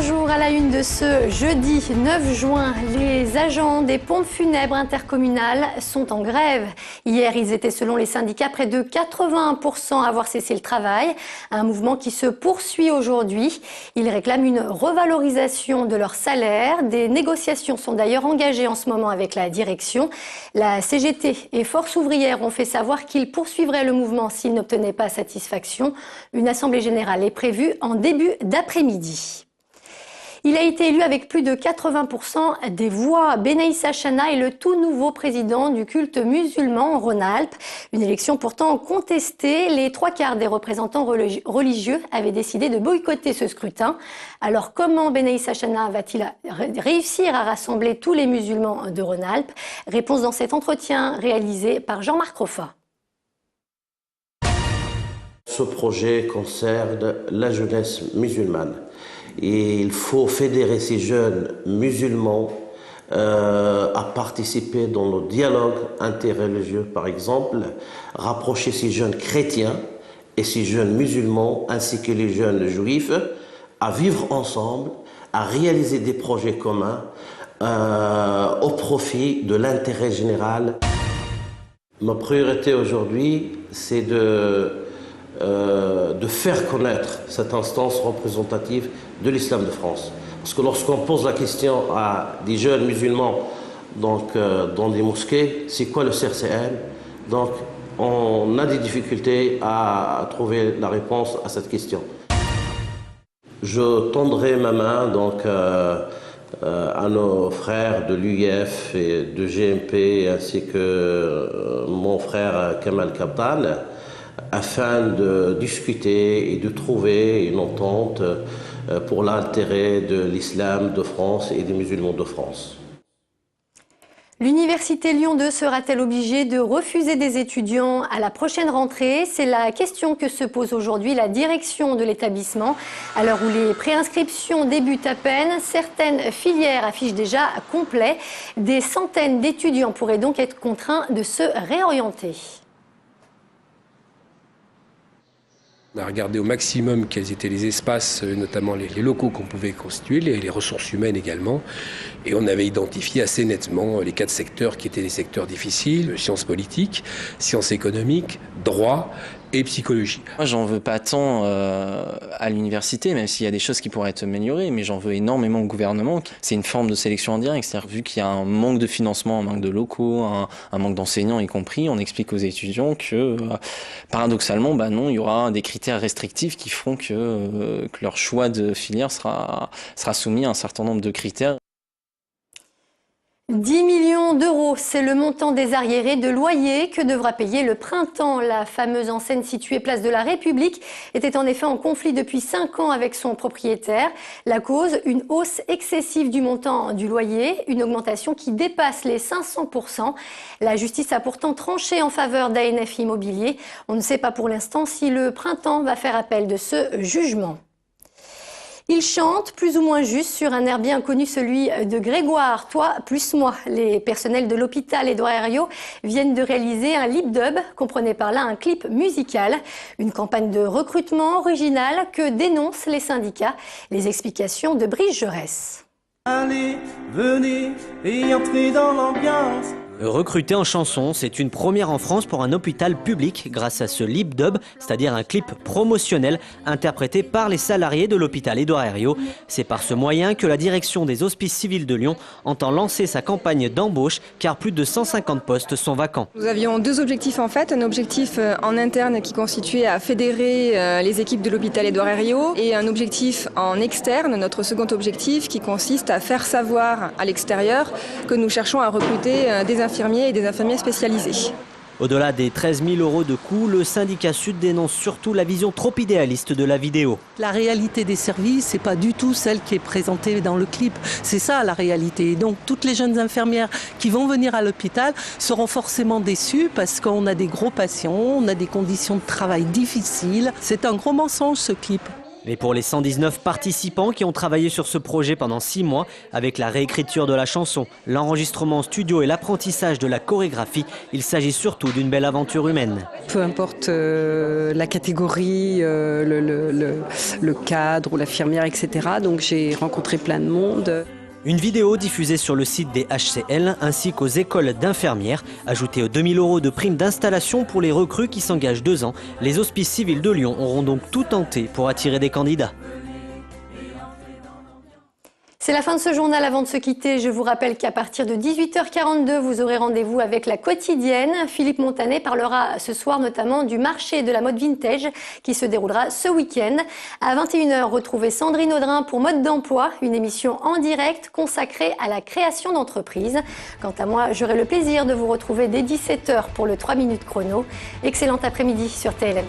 Bonjour, à la une de ce jeudi 9 juin, les agents des pompes funèbres intercommunales sont en grève. Hier, ils étaient selon les syndicats près de 81% à avoir cessé le travail, un mouvement qui se poursuit aujourd'hui. Ils réclament une revalorisation de leur salaire. Des négociations sont d'ailleurs engagées en ce moment avec la direction. La CGT et Force ouvrière ont fait savoir qu'ils poursuivraient le mouvement s'ils n'obtenaient pas satisfaction. Une assemblée générale est prévue en début d'après-midi. Il a été élu avec plus de 80% des voix. Benaïssa Chana est le tout nouveau président du culte musulman en Rhône-Alpes. Une élection pourtant contestée. Les 3/4 des représentants religieux avaient décidé de boycotter ce scrutin. Alors comment Benaïssa Chana va-t-il réussir à rassembler tous les musulmans de Rhône-Alpes? Réponse dans cet entretien réalisé par Jean-Marc Roffa. Ce projet concerne la jeunesse musulmane. Et il faut fédérer ces jeunes musulmans à participer dans nos dialogues interreligieux, par exemple, rapprocher ces jeunes chrétiens et ces jeunes musulmans, ainsi que les jeunes juifs, à vivre ensemble, à réaliser des projets communs au profit de l'intérêt général. Ma priorité aujourd'hui, c'est de faire connaître cette instance représentative de l'islam de France. Parce que lorsqu'on pose la question à des jeunes musulmans donc, dans des mosquées, c'est quoi le CRCM? Donc on a des difficultés à trouver la réponse à cette question. Je tendrai ma main donc, à nos frères de l'UIF et de GMP ainsi que mon frère Kamal Kaptal, afin de discuter et de trouver une entente pour l'intérêt de l'islam de France et des musulmans de France. L'Université Lyon 2 sera-t-elle obligée de refuser des étudiants à la prochaine rentrée? C'est la question que se pose aujourd'hui la direction de l'établissement. À l'heure où les préinscriptions débutent à peine, certaines filières affichent déjà complet. Des centaines d'étudiants pourraient donc être contraints de se réorienter. On a regardé au maximum quels étaient les espaces, notamment les locaux qu'on pouvait constituer, les ressources humaines également. Et on avait identifié assez nettement les 4 secteurs qui étaient des secteurs difficiles: sciences politiques, sciences économiques, droit et psychologie. Moi, j'en veux pas tant à l'université, même s'il y a des choses qui pourraient être améliorées, mais j'en veux énormément au gouvernement. C'est une forme de sélection indirecte, c'est-à-dire vu qu'il y a un manque de financement, un manque de locaux, un manque d'enseignants y compris, on explique aux étudiants que paradoxalement, non, il y aura des critères restrictifs qui feront que leur choix de filière sera soumis à un certain nombre de critères. 10 millions d'euros, c'est le montant des arriérés de loyer que devra payer le Printemps. La fameuse enseigne située place de la République était en effet en conflit depuis 5 ans avec son propriétaire. La cause, une hausse excessive du montant du loyer, une augmentation qui dépasse les 500%. La justice a pourtant tranché en faveur d'ANF Immobilier. On ne sait pas pour l'instant si le Printemps va faire appel de ce jugement. Il chante plus ou moins juste sur un air bien connu, celui de Grégoire, Toi plus moi. Les personnels de l'hôpital Édouard Herriot viennent de réaliser un lip dub, comprenez par là un clip musical, une campagne de recrutement originale que dénoncent les syndicats. Les explications de Brice Jaurès. Allez, venez et entrez dans l'ambiance. Recruté en chanson, c'est une première en France pour un hôpital public grâce à ce lip dub, c'est-à-dire un clip promotionnel interprété par les salariés de l'hôpital Édouard Herriot. C'est par ce moyen que la direction des Hospices civils de Lyon entend lancer sa campagne d'embauche car plus de 150 postes sont vacants. Nous avions 2 objectifs en fait, un objectif en interne qui constituait à fédérer les équipes de l'hôpital Édouard Herriot et un objectif en externe, notre second objectif qui consiste à faire savoir à l'extérieur que nous cherchons à recruter des infirmiers et des infirmiers spécialisés. Au-delà des 13 000 € de coûts, le syndicat Sud dénonce surtout la vision trop idéaliste de la vidéo. La réalité des services, c'est pas du tout celle qui est présentée dans le clip. C'est ça la réalité. Et donc toutes les jeunes infirmières qui vont venir à l'hôpital seront forcément déçues parce qu'on a des gros patients, on a des conditions de travail difficiles. C'est un gros mensonge ce clip. Et pour les 119 participants qui ont travaillé sur ce projet pendant 6 mois, avec la réécriture de la chanson, l'enregistrement en studio et l'apprentissage de la chorégraphie, il s'agit surtout d'une belle aventure humaine. Peu importe la catégorie, le cadre ou l'infirmière, etc. Donc j'ai rencontré plein de monde. Une vidéo diffusée sur le site des HCL ainsi qu'aux écoles d'infirmières. Ajoutée aux 2000 € de prime d'installation pour les recrues qui s'engagent 2 ans, les hospices civils de Lyon auront donc tout tenté pour attirer des candidats. C'est la fin de ce journal. Avant de se quitter, je vous rappelle qu'à partir de 18h42, vous aurez rendez-vous avec La Quotidienne. Philippe Montanet parlera ce soir notamment du marché de la mode vintage qui se déroulera ce week-end. À 21h, retrouvez Sandrine Audrin pour Mode d'emploi, une émission en direct consacrée à la création d'entreprises. Quant à moi, j'aurai le plaisir de vous retrouver dès 17h pour le 3 minutes chrono. Excellent après-midi sur TLM.